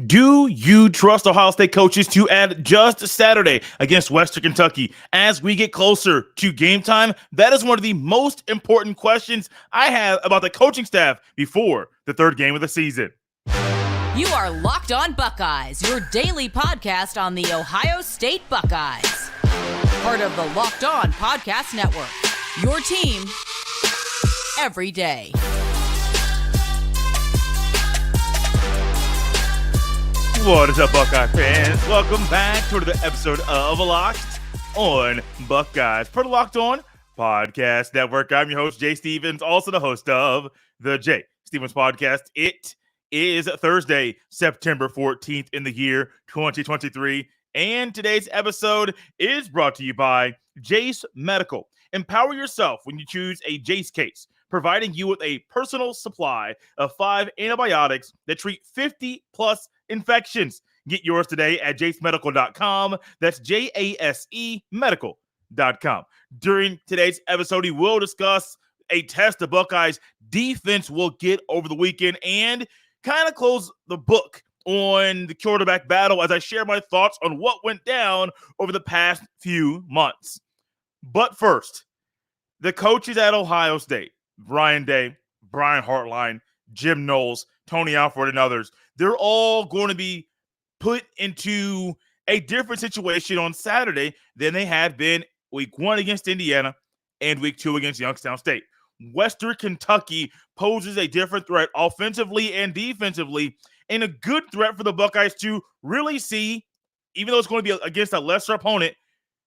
Do you trust Ohio State coaches to adjust Saturday against Western Kentucky as we get closer to game time? That is one of the most important questions I have about the coaching staff before the third game of the season. You are Locked On Buckeyes, your daily podcast on the Ohio State Buckeyes. Part of the Locked On Podcast Network, your team every day. What is up, Buckeye fans? Welcome back to another episode of Locked On Buckeyes, part of Locked On Podcast Network. I'm your host, Jay Stevens, also the host of the Jay Stevens Podcast. It is Thursday, September 14th in the year 2023, and today's episode is brought to you by Jase Medical. Empower yourself when you choose a Jase case, providing you with a personal supply of 5 antibiotics that treat 50-plus infections. Get yours today at jasemedical.com. That's JASE medical.com. During today's episode, we will discuss a test the Buckeyes defense will get over the weekend and kind of close the book on the quarterback battle as I share my thoughts on what went down over the past few months. But first, the coaches at Ohio State, Ryan Day, Brian Hartline, Jim Knowles, Tony Alford, and others, they're all going to be put into a different situation on Saturday than they had been week 1 against Indiana and week 2 against Youngstown State. Western Kentucky poses a different threat offensively and defensively, and a good threat for the Buckeyes to really see, even though it's going to be against a lesser opponent,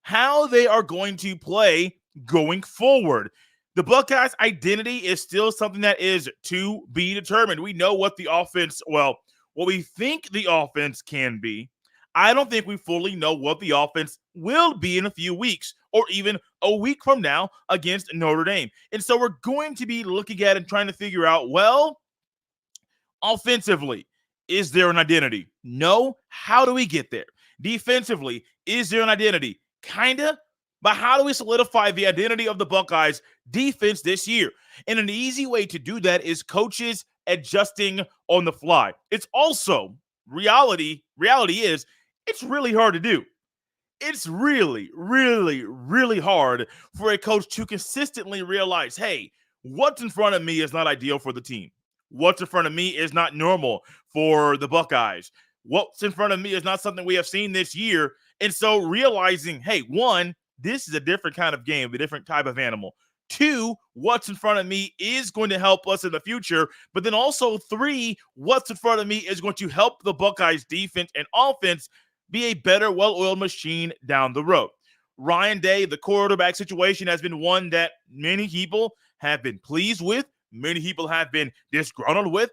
how they are going to play going forward. The Buckeyes' identity is still something that is to be determined. We know what the offense, what we think the offense can be. I don't think we fully know what the offense will be in a few weeks or even a week from now against Notre Dame. And so we're going to be looking at and trying to figure out, offensively, is there an identity? No. How do we get there? Defensively, is there an identity? Kinda. But how do we solidify the identity of the Buckeyes defense this year? And an easy way to do that is coaches adjusting on the fly. It's also reality is it's really hard to do. It's really, really, really hard for a coach to consistently realize, hey, what's in front of me is not ideal for the team. What's in front of me is not normal for the Buckeyes. What's in front of me is not something we have seen this year. And so realizing, hey, 1, this is a different kind of game, a different type of animal. 2, what's in front of me is going to help us in the future. But then also 3, what's in front of me is going to help the Buckeyes defense and offense be a better, well-oiled machine down the road. Ryan Day, the quarterback situation has been one that many people have been pleased with. Many people have been disgruntled with.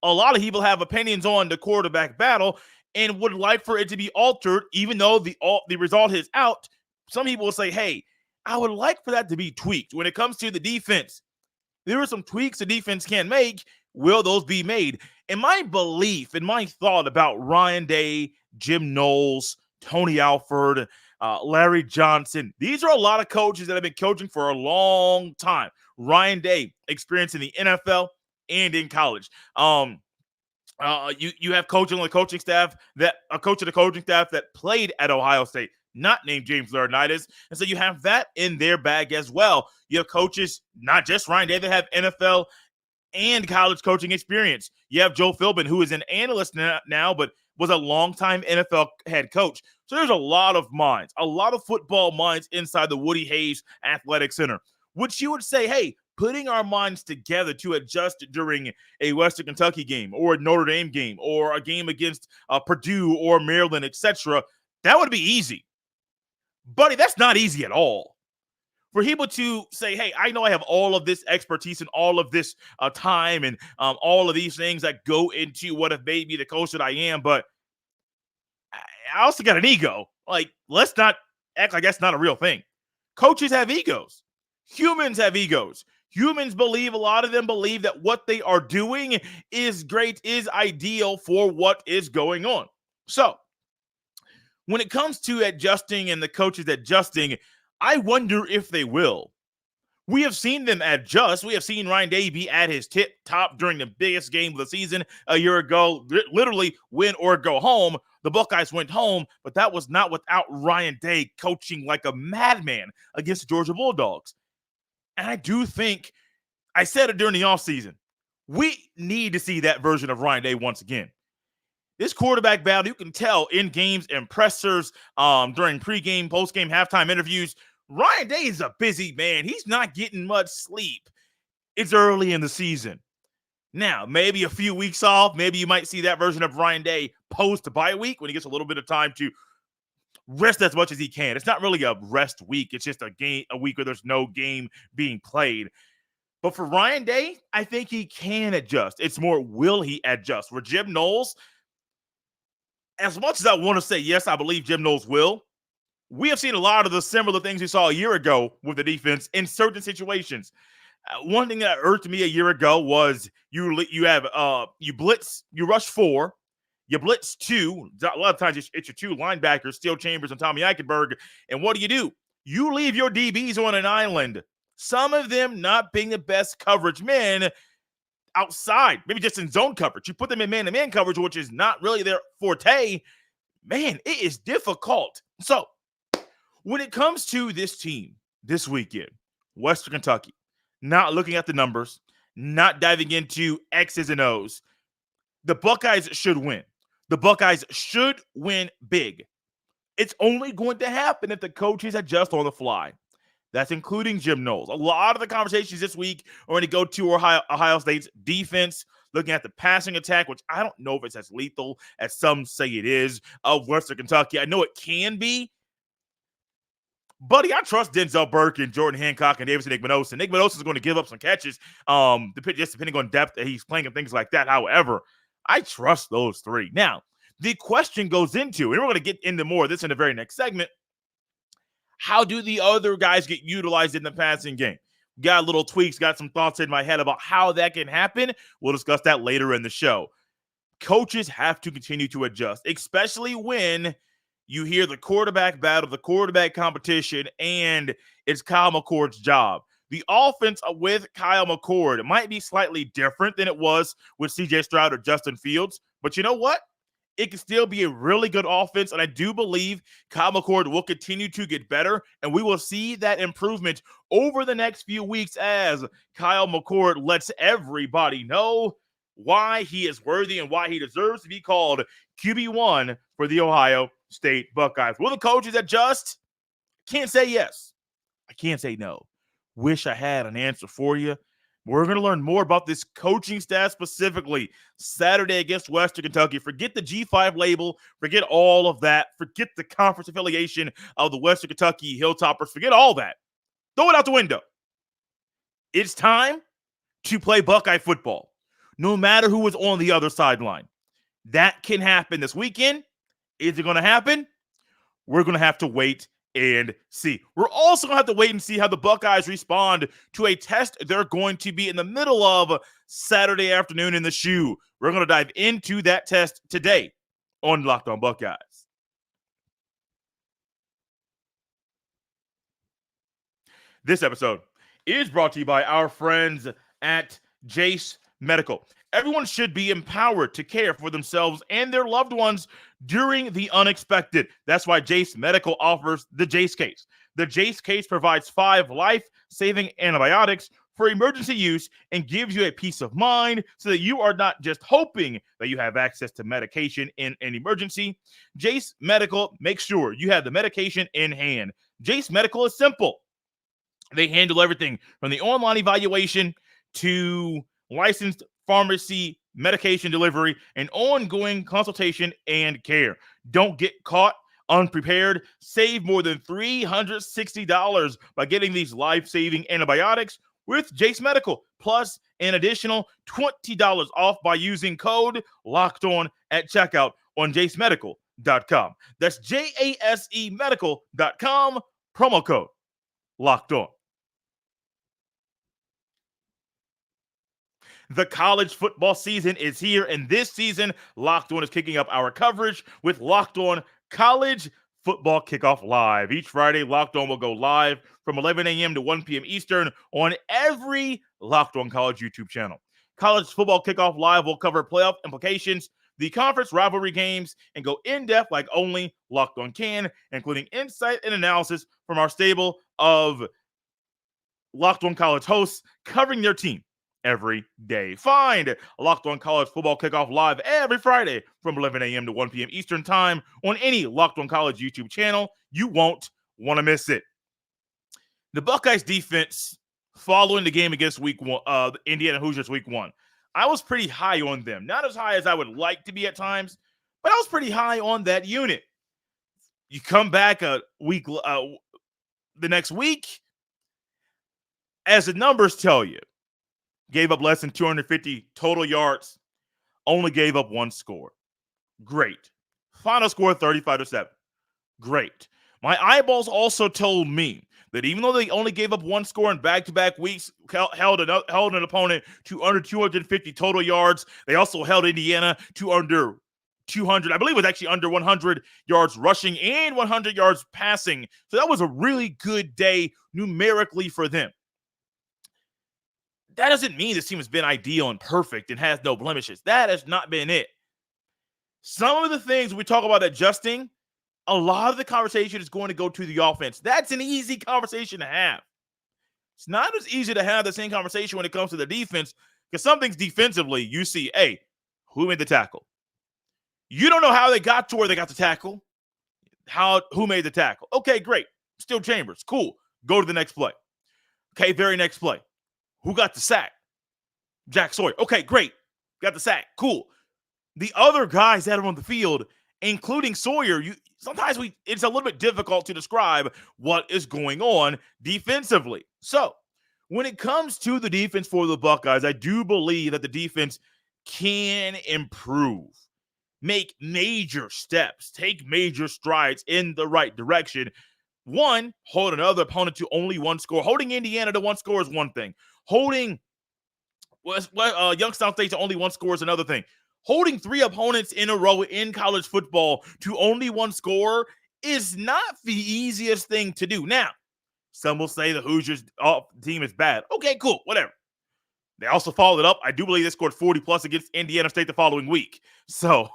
A lot of people have opinions on the quarterback battle and would like for it to be altered, even though the result is out. Some people will say, hey, I would like for that to be tweaked. When it comes to the defense, there are some tweaks the defense can make. Will those be made? And my belief and my thought about Ryan Day, Jim Knowles, Tony Alford, Larry Johnson, these are a lot of coaches that have been coaching for a long time. Ryan Day, experience in the NFL and in college. You have coaching on the coaching staff a coach of the coaching staff that played at Ohio State, not named James Laurinaitis. And so you have that in their bag as well. You have coaches, not just Ryan Day, that have NFL and college coaching experience. You have Joe Philbin, who is an analyst now, but was a longtime NFL head coach. So there's a lot of minds, a lot of football minds inside the Woody Hayes Athletic Center, which you would say, hey, putting our minds together to adjust during a Western Kentucky game or a Notre Dame game or a game against Purdue or Maryland, etc., that would be easy. Buddy, that's not easy at all. For people to say, hey, I know I have all of this expertise and all of this time and all of these things that go into what have made me the coach that I am, but I also got an ego. Like, let's not act like that's not a real thing. Coaches have egos. Humans have egos. Humans believe, a lot of them believe that what they are doing is great, is ideal for what is going on. So when it comes to adjusting and the coaches adjusting, I wonder if they will. We have seen them adjust. We have seen Ryan Day be at his tip top during the biggest game of the season a year ago, literally win or go home. The Buckeyes went home, but that was not without Ryan Day coaching like a madman against the Georgia Bulldogs. And I do think, I said it during the offseason, we need to see that version of Ryan Day once again. This quarterback battle, you can tell in games and pressers, during pregame, postgame, halftime interviews, Ryan Day is a busy man. He's not getting much sleep. It's early in the season. Now, maybe a few weeks off, maybe you might see that version of Ryan Day post-bye week when he gets a little bit of time to rest as much as he can. It's not really a rest week. It's just a week where there's no game being played. But for Ryan Day, I think he can adjust. It's more, will he adjust? For Jim Knowles, as much as I want to say, yes, I believe Jim Knowles will, we have seen a lot of the similar things we saw a year ago with the defense in certain situations. One thing that irked me a year ago was you blitz, you rush 4, you blitz 2. A lot of times it's your 2 linebackers, Steel Chambers and Tommy Eichenberg. And what do? You leave your DBs on an island. Some of them not being the best coverage men outside, maybe just in zone coverage. You put them in man-to-man coverage, which is not really their forte. Man, it is difficult. So, when it comes to this team this weekend, Western Kentucky, not looking at the numbers, not diving into X's and O's, the Buckeyes should win. The Buckeyes should win big. It's only going to happen if the coaches adjust on the fly. That's including Jim Knowles. A lot of the conversations this week are going to go to Ohio State's defense, looking at the passing attack, which I don't know if it's as lethal as some say it is, of Western Kentucky. I know it can be. Buddy, I trust Denzel Burke and Jordan Hancock and Davidson Igmanosa. Igmanosa is going to give up some catches, just depending on depth that he's playing and things like that. However, I trust those 3. Now, the question goes into, and we're going to get into more of this in the very next segment, how do the other guys get utilized in the passing game? Got little tweaks, got some thoughts in my head about how that can happen. We'll discuss that later in the show. Coaches have to continue to adjust, especially when you hear the quarterback battle, the quarterback competition, and it's Kyle McCord's job. The offense with Kyle McCord might be slightly different than it was with C.J. Stroud or Justin Fields, but you know what? It can still be a really good offense, and I do believe Kyle McCord will continue to get better, and we will see that improvement over the next few weeks as Kyle McCord lets everybody know why he is worthy and why he deserves to be called QB1 for the Ohio State Buckeyes. Will the coaches adjust? Can't say yes. I can't say no. Wish I had an answer for you. We're going to learn more about this coaching staff specifically Saturday against Western Kentucky. Forget the G5 label. Forget all of that. Forget the conference affiliation of the Western Kentucky Hilltoppers. Forget all that. Throw it out the window. It's time to play Buckeye football, no matter who is on the other sideline. That can happen this weekend. Is it going to happen? We're going to have to wait and see. We're also going to have to wait and see how the Buckeyes respond to a test they're going to be in the middle of Saturday afternoon in the shoe. We're going to dive into that test today on Locked On Buckeyes. This episode is brought to you by our friends at Jase Medical. Everyone should be empowered to care for themselves and their loved ones during the unexpected. That's why Jase Medical offers the Jase Case. The Jase Case provides 5 life-saving antibiotics for emergency use and gives you a peace of mind so that you are not just hoping that you have access to medication in an emergency. Jase Medical makes sure you have the medication in hand. Jase Medical is simple. They handle everything from the online evaluation to licensed pharmacy, medication delivery, and ongoing consultation and care. Don't get caught unprepared. Save more than $360 by getting these life-saving antibiotics with Jase Medical, plus an additional $20 off by using code LOCKEDON at checkout on jasemedical.com. That's JASE medical.com, promo code LOCKEDON. The college football season is here, and this season, Locked On is kicking up our coverage with Locked On College Football Kickoff Live. Each Friday, Locked On will go live from 11 a.m. to 1 p.m. Eastern on every Locked On College YouTube channel. College Football Kickoff Live will cover playoff implications, the conference rivalry games, and go in-depth like only Locked On can, including insight and analysis from our stable of Locked On College hosts covering their team every day. Find Locked On College Football Kickoff Live every Friday from 11 a.m. to 1 p.m. Eastern Time on any Locked On College YouTube channel. You won't want to miss it. The Buckeyes defense following the game against the Indiana Hoosiers week 1. I was pretty high on them. Not as high as I would like to be at times, but I was pretty high on that unit. You come back the next week, as the numbers tell you, gave up less than 250 total yards, only gave up 1 score. Great. Final score 35-7. Great. My eyeballs also told me that even though they only gave up 1 score in back-to-back weeks, held an opponent to under 250 total yards, they also held Indiana to under 200. I believe it was actually under 100 yards rushing and 100 yards passing. So that was a really good day numerically for them. That doesn't mean this team has been ideal and perfect and has no blemishes. That has not been it. Some of the things we talk about adjusting, a lot of the conversation is going to go to the offense. That's an easy conversation to have. It's not as easy to have the same conversation when it comes to the defense, because some things defensively, you see, hey, who made the tackle? You don't know how they got to where they got the tackle. Who made the tackle? Okay, great. Still Chambers. Cool. Go to the next play. Okay, very next play. Who got the sack? Jack Sawyer. Okay, great. Got the sack. Cool. The other guys that are on the field, including Sawyer, sometimes it's a little bit difficult to describe what is going on defensively. So, when it comes to the defense for the Buckeyes, I do believe that the defense can improve, make major steps, take major strides in the right direction. One, hold another opponent to only 1 score. Holding Indiana to 1 score is one thing. Holding Youngstown State to only 1 score is another thing. Holding 3 opponents in a row in college football to only 1 score is not the easiest thing to do. Now, some will say the Hoosiers team is bad. Okay, cool, whatever. They also followed it up. I do believe they scored 40+ against Indiana State the following week. So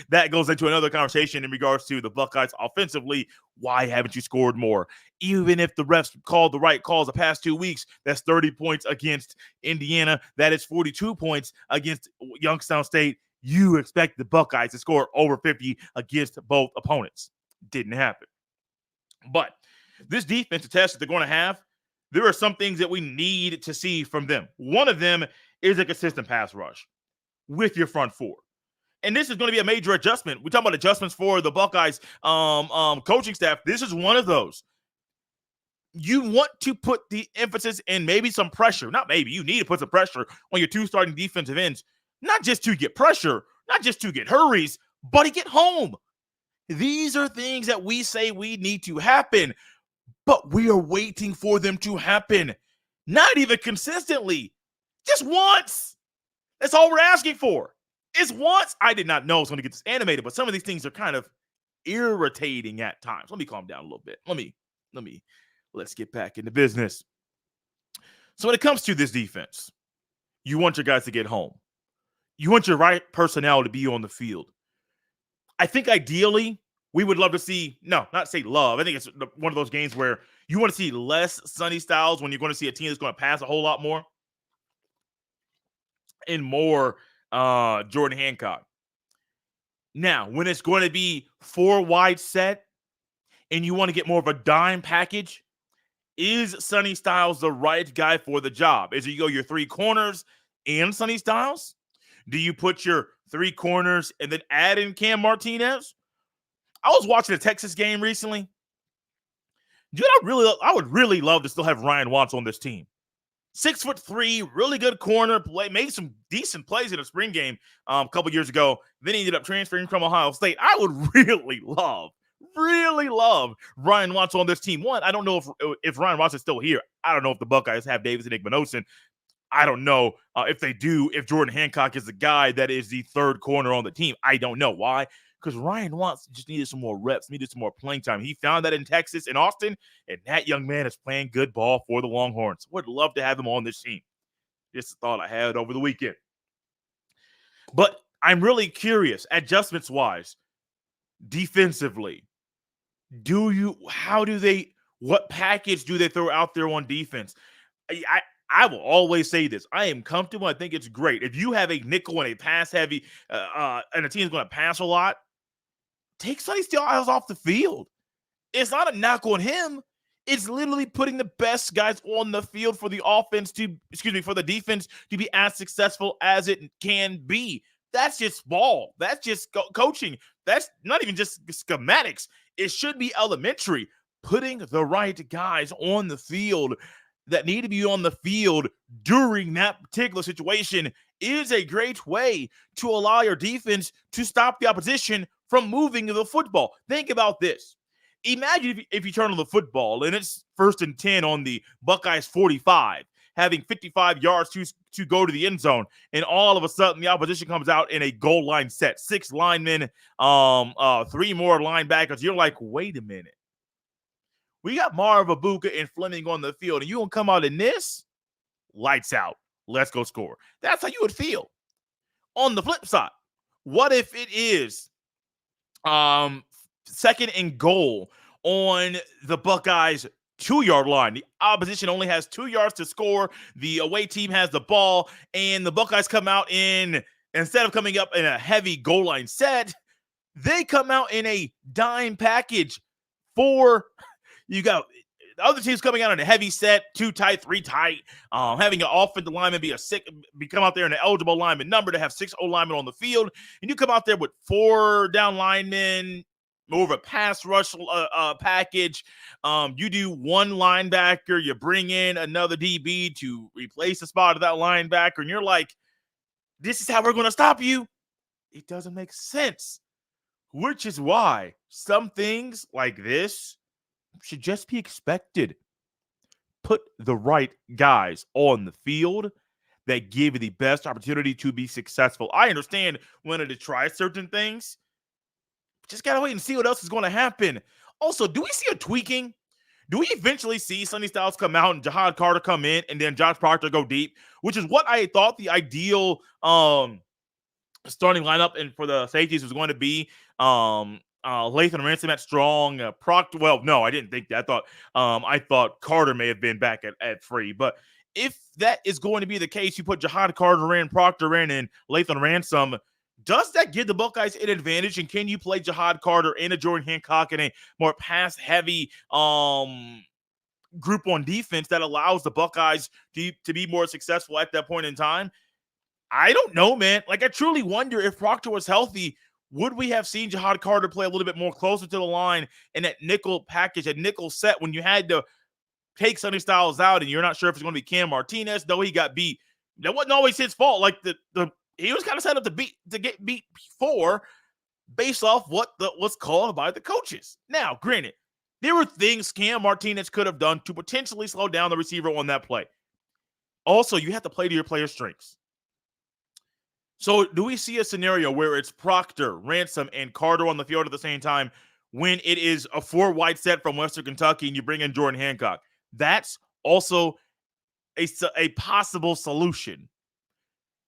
that goes into another conversation in regards to the Buckeyes offensively. Why haven't you scored more? Even if the refs called the right calls the past 2 weeks, that's 30 points against Indiana. That is 42 points against Youngstown State. You expect the Buckeyes to score over 50 against both opponents. Didn't happen. But this defense, the test that they're going to have, there are some things that we need to see from them. One of them is a consistent pass rush with your front four. And this is going to be a major adjustment. We talk about adjustments for the Buckeyes coaching staff. This is one of those. You want to put the emphasis in maybe some pressure. Not maybe. You need to put some pressure on your 2 starting defensive ends. Not just to get pressure, not just to get hurries, but to get home. These are things that we say we need to happen, but we are waiting for them to happen. Not even consistently. Just once. That's all we're asking for. It's once. I did not know I was going to get this animated, but some of these things are kind of irritating at times. Let me calm down a little bit. Let's get back into business. So when it comes to this defense, you want your guys to get home. You want your right personnel to be on the field. I think ideally we would love to see, not say love. I think it's one of those games where you want to see less Sonny Styles when you're going to see a team that's going to pass a whole lot more and more Jordan Hancock. Now, when it's going to be 4 wide set and you want to get more of a dime package, is Sonny Styles the right guy for the job? Is you go your 3 corners and Sonny Styles? Do you put your 3 corners and then add in Cam Martinez? I was watching a Texas game recently. Dude, I would really love to still have Ryan Watts on this team. 6'3", really good corner, made some decent plays in a spring game a couple years ago. Then he ended up transferring from Ohio State. I would really love Ryan Watts on this team. One, I don't know if Ryan Watts is still here. I don't know if the Buckeyes have Davis and Igmanosin. I don't know if they do, if Jordan Hancock is the guy that is the third corner on the team. I don't know. Why? Because Ryan Watts just needed some more reps, needed some more playing time. He found that in Texas, in Austin, and that young man is playing good ball for the Longhorns. Would love to have him on this team. Just a thought I had over the weekend. But I'm really curious, adjustments-wise, defensively, what package do they throw out there on defense? I will always say this. I am comfortable. I think it's great. If you have a nickel and a pass heavy, and a team is going to pass a lot, take Sonny Styles off the field. It's not a knock on him. It's literally putting the best guys on the field for the for the defense to be as successful as it can be. That's just ball. That's just coaching. That's not even just schematics. It should be elementary. Putting the right guys on the field that need to be on the field during that particular situation is a great way to allow your defense to stop the opposition from moving the football. Think about this. Imagine if you turn on the football and it's 1st and 10 on the Buckeyes 45, having 55 yards to go to the end zone, and all of a sudden the opposition comes out in a goal line set, 6 linemen, 3 more linebackers. You're like, wait a minute. We got Marv Abuka and Fleming on the field, and you gonna come out in this? Lights out. Let's go score. That's how you would feel. On the flip side, what if it is 2nd and goal on the Buckeyes 2-yard line? The opposition only has 2 yards to score. The away team has the ball, and the Buckeyes come out instead of coming up in a heavy goal line set, they come out in a dime package for you got the other team's coming out in a heavy set, 2 tight, 3 tight, having an offensive lineman come out there in an eligible lineman number to have 6 O linemen on the field, and you come out there with 4 down linemen, more of a pass rush package. You do 1 linebacker, you bring in another DB to replace the spot of that linebacker, and you're like, this is how we're going to stop you. It doesn't make sense, which is why some things like this should just be expected. Put the right guys on the field that give you the best opportunity to be successful. I understand wanting to try certain things. Just got to wait and see what else is going to happen. Also, do we see a tweaking? Do we eventually see Sonny Styles come out and Jahad Carter come in and then Josh Proctor go deep, which is what I thought the ideal starting lineup and for the safeties was going to be? Lathan Ransom at strong, Proctor. Well, no, I didn't think that. I thought Carter may have been back at free. But if that is going to be the case, you put Jahad Carter in, Proctor in, and Lathan Ransom. Does that give the Buckeyes an advantage? And can you play Jahad Carter and a Jordan Hancock in a more pass-heavy group on defense that allows the Buckeyes to be more successful at that point in time? I don't know, man. Like, I truly wonder if Proctor was healthy, would we have seen Jahad Carter play a little bit more closer to the line in that nickel package, that nickel set when you had to take Sonny Styles out and you're not sure if it's going to be Cam Martinez, though he got beat. That wasn't always his fault. Like, he was kind of set up to get beat before based off what was called by the coaches. Now, granted, there were things Cam Martinez could have done to potentially slow down the receiver on that play. Also, you have to play to your player's strengths. So do we see a scenario where it's Proctor, Ransom, and Carter on the field at the same time when it is a 4-wide set from Western Kentucky and you bring in Jordan Hancock? That's also a possible solution.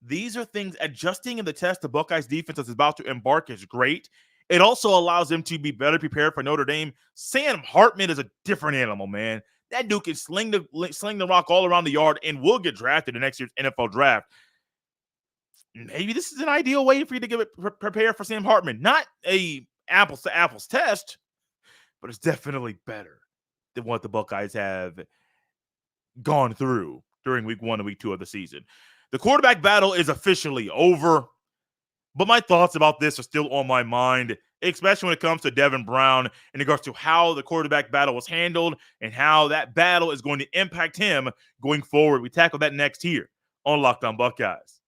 These are things, adjusting in the test the Buckeyes defense is about to embark is great. It also allows them to be better prepared for Notre Dame. Sam Hartman is a different animal, man. That dude can sling the rock all around the yard and will get drafted in next year's NFL draft. Maybe this is an ideal way for you to get prepared for Sam Hartman. Not a apples to apples test, but it's definitely better than what the Buckeyes have gone through during week 1 and week 2 of the season. The quarterback battle is officially over, but my thoughts about this are still on my mind, especially when it comes to Devin Brown in regards to how the quarterback battle was handled and how that battle is going to impact him going forward. We tackle that next here on Locked On Buckeyes.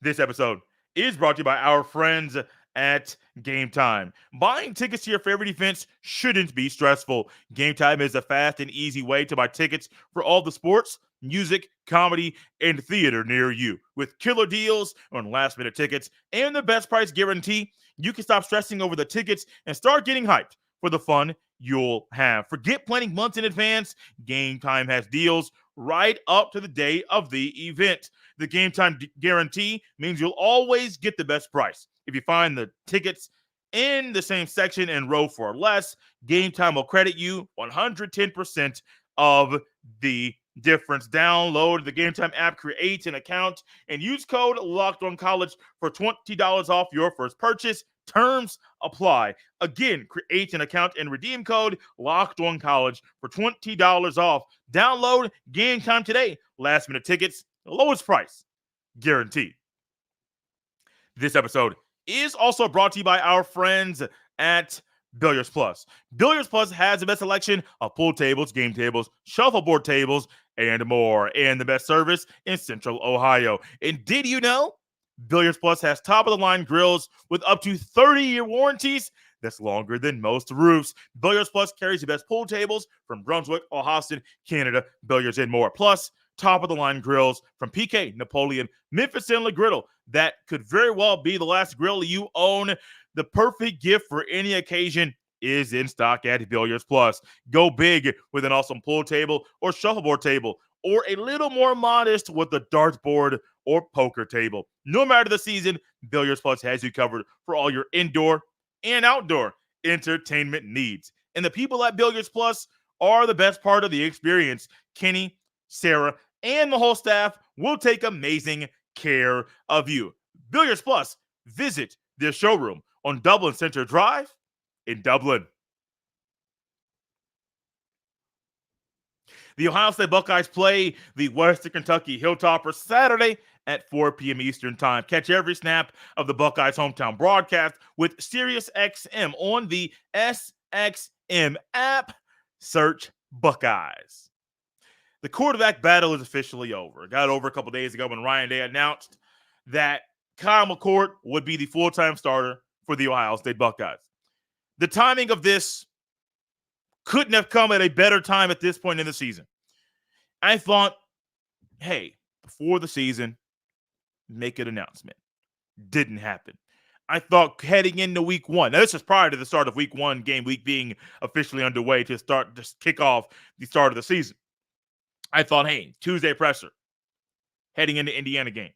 This episode is brought to you by our friends at Gametime. Buying tickets to your favorite events shouldn't be stressful. Gametime is a fast and easy way to buy tickets for all the sports, music, comedy, and theater near you. With killer deals on last-minute tickets and the best price guarantee, you can stop stressing over the tickets and start getting hyped for the fun you'll have. Forget planning months in advance. Gametime has deals right up to the day of the event. The Gametime guarantee means you'll always get the best price. If you find the tickets in the same section and row for less, Gametime will credit you 110% of the difference. Download the Gametime app, create an account, and use code LOCKEDONCOLLEGE for $20 off your first purchase. Terms apply. Again, create an account and redeem code LOCKEDONCOLLEGE for $20 off. Download Gametime today. Last minute tickets, lowest price, guaranteed. This episode is also brought to you by our friends at Billiards Plus. Billiards Plus has the best selection of pool tables, game tables, shuffleboard tables, and more, and the best service in Central Ohio. And did you know Billiards Plus has top-of-the-line grills with up to 30-year warranties? That's longer than most roofs. Billiards Plus carries the best pool tables from Brunswick, Ohaston, Canada, Billiards, and more. Plus, top-of-the-line grills from PK, Napoleon, Memphis, and Griddle. That could very well be the last grill you own. The perfect gift for any occasion is in stock at Billiards Plus. Go big with an awesome pool table or shuffleboard table, or a little more modest with a dartboard or poker table. No matter the season, Billiards Plus has you covered for all your indoor and outdoor entertainment needs. And the people at Billiards Plus are the best part of the experience. Kenny, Sarah, and the whole staff will take amazing care of you. Billiards Plus, visit their showroom on Dublin Center Drive in Dublin. The Ohio State Buckeyes play the Western Kentucky Hilltoppers Saturday at 4 p.m. Eastern Time. Catch every snap of the Buckeyes hometown broadcast with SiriusXM on the SXM app. Search Buckeyes. The quarterback battle is officially over. It got over a couple days ago when Ryan Day announced that Kyle McCord would be the full-time starter for the Ohio State Buckeyes. The timing of this couldn't have come at a better time at this point in the season. I thought, hey, before the season, make an announcement. Didn't happen. I thought heading into week one, now this is prior to the start of week one, game week being officially underway to kick off the start of the season. I thought, hey, Tuesday presser, heading into Indiana game.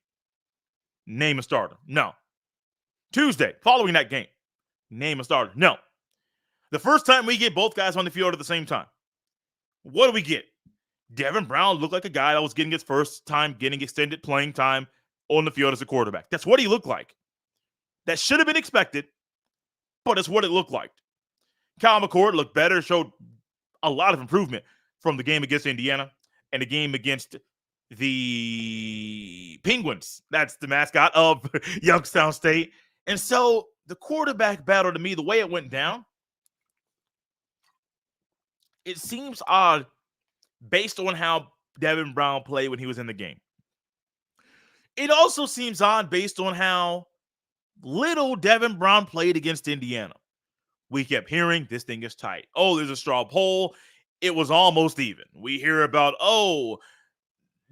Name a starter. No. Tuesday, following that game, name a starter. No. The first time we get both guys on the field at the same time, what do we get? Devin Brown looked like a guy that was getting his first time getting extended playing time on the field as a quarterback. That's what he looked like. That should have been expected, but it's what it looked like. Kyle McCord looked better, showed a lot of improvement from the game against Indiana and the game against the Penguins. That's the mascot of Youngstown State. And so the quarterback battle, to me, the way it went down, it seems odd based on how Devin Brown played when he was in the game. It also seems odd based on how little Devin Brown played against Indiana. We kept hearing this thing is tight. Oh, there's a straw poll. It was almost even. We hear about,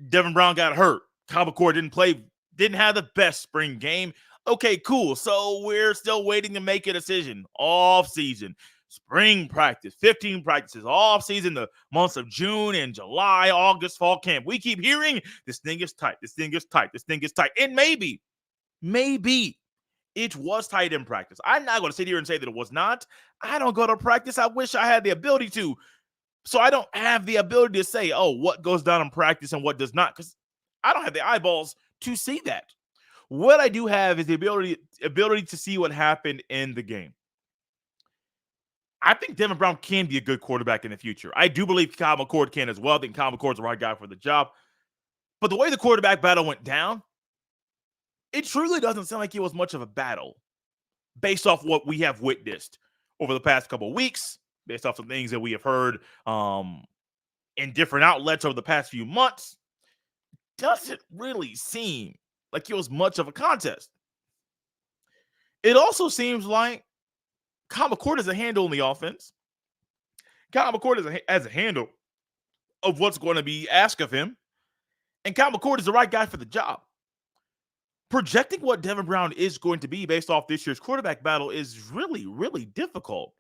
Devin Brown got hurt. Kyle McCord didn't play, didn't have the best spring game. Okay, cool. So we're still waiting to make a decision. Off season, spring practice, 15 practices, off season, the months of June and July, August, fall camp. We keep hearing this thing is tight. This thing is tight. This thing is tight. And maybe it was tight in practice. I'm not going to sit here and say that it was not. I don't go to practice. I wish I had the ability to. So I don't have the ability to say, what goes down in practice and what does not, because I don't have the eyeballs to see that. What I do have is the ability to see what happened in the game. I think Devin Brown can be a good quarterback in the future. I do believe Kyle McCord can as well. I think Kyle McCord's the right guy for the job. But the way the quarterback battle went down, it truly doesn't sound like it was much of a battle based off what we have witnessed over the past couple of weeks, based off some things that we have heard in different outlets over the past few months. Doesn't really seem like it was much of a contest. It also seems like Kyle McCord has a handle on the offense. Kyle McCord has a handle of what's going to be asked of him. And Kyle McCord is the right guy for the job. Projecting what Devin Brown is going to be based off this year's quarterback battle is really, really difficult.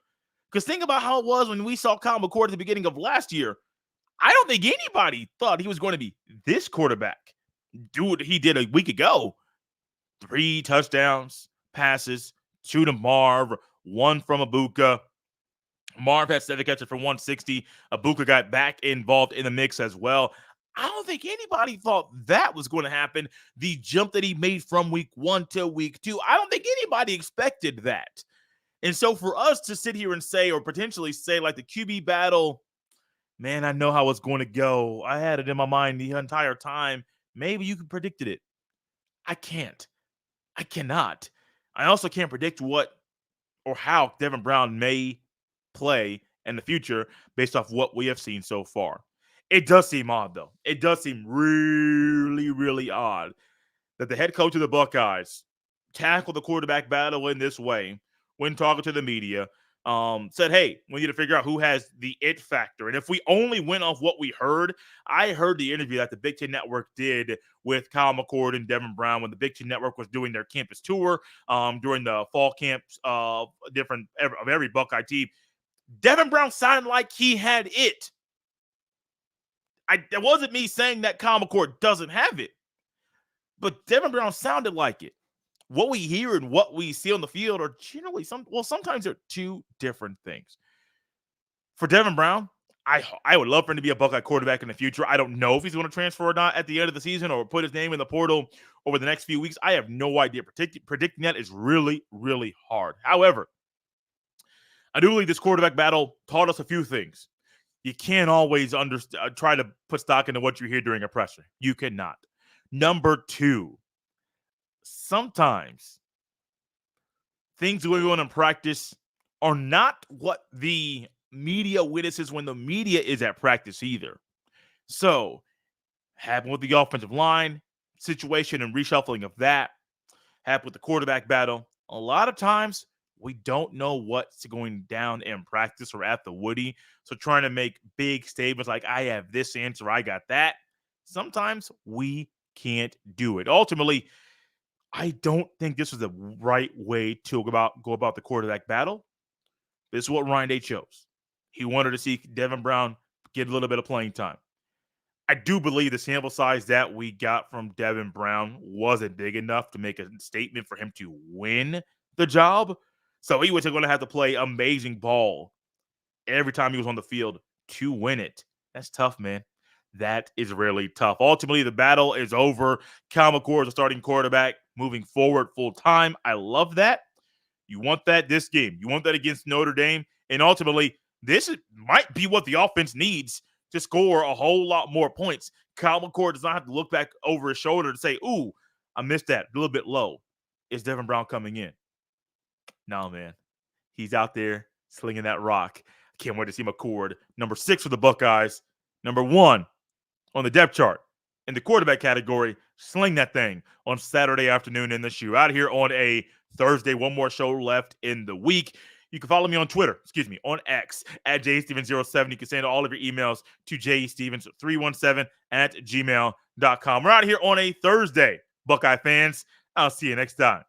Because think about how it was when we saw Kyle McCord at the beginning of last year. I don't think anybody thought he was going to be this quarterback. Do what he did a week ago. 3 touchdowns, passes, 2 to Marv, 1 from Abuka. Marv had 7 catches for 160. Abuka got back involved in the mix as well. I don't think anybody thought that was going to happen. The jump that he made from week 1 to week 2, I don't think anybody expected that. And so for us to sit here and say, or potentially say, like the QB battle, man, I know how it's going to go. I had it in my mind the entire time. Maybe you can predicted it. I can't. I cannot. I also can't predict what or how Devin Brown may play in the future based off what we have seen so far. It does seem odd, though. It does seem really, really odd that the head coach of the Buckeyes tackled the quarterback battle in this way when talking to the media. Said, hey, we need to figure out who has the it factor. And if we only went off what we heard, I heard the interview that the Big Ten Network did with Kyle McCord and Devin Brown when the Big Ten Network was doing their campus tour during the fall camps of every Buckeye team. Devin Brown sounded like he had it. It wasn't me saying that Kyle McCord doesn't have it, but Devin Brown sounded like it. What we hear and what we see on the field are generally sometimes they're 2 different things. For Devin Brown, I would love for him to be a Buckeye quarterback in the future. I don't know if he's going to transfer or not at the end of the season or put his name in the portal over the next few weeks. I have no idea. Predicting that is really, really hard. However, I do believe this quarterback battle taught us a few things. You can't always try to put stock into what you hear during a presser. You cannot. Number 2, sometimes things going on in practice are not what the media witnesses when the media is at practice either. So, happened with the offensive line situation and reshuffling of that. Happened with the quarterback battle. A lot of times, we don't know what's going down in practice or at the Woody. So trying to make big statements like, I have this answer, I got that. Sometimes we can't do it. Ultimately, I don't think this is the right way to go about the quarterback battle. This is what Ryan Day chose. He wanted to see Devin Brown get a little bit of playing time. I do believe the sample size that we got from Devin Brown wasn't big enough to make a statement for him to win the job. So he was going to have to play amazing ball every time he was on the field to win it. That's tough, man. That is really tough. Ultimately, the battle is over. Kyle McCord is a starting quarterback moving forward full time. I love that. You want that this game. You want that against Notre Dame. And ultimately, might be what the offense needs to score a whole lot more points. Kyle McCord does not have to look back over his shoulder to say, ooh, I missed that. A little bit low. Is Devin Brown coming in? No, man. He's out there slinging that rock. I can't wait to see McCord. Number 6 for the Buckeyes. Number 1 on the depth chart in the quarterback category. Sling that thing on Saturday afternoon in the shoe. Out here on a Thursday. One more show left in the week. You can follow me on Twitter, on X, at JStevens07. You can send all of your emails to jstevens317@gmail.com. We're out here on a Thursday, Buckeye fans. I'll see you next time.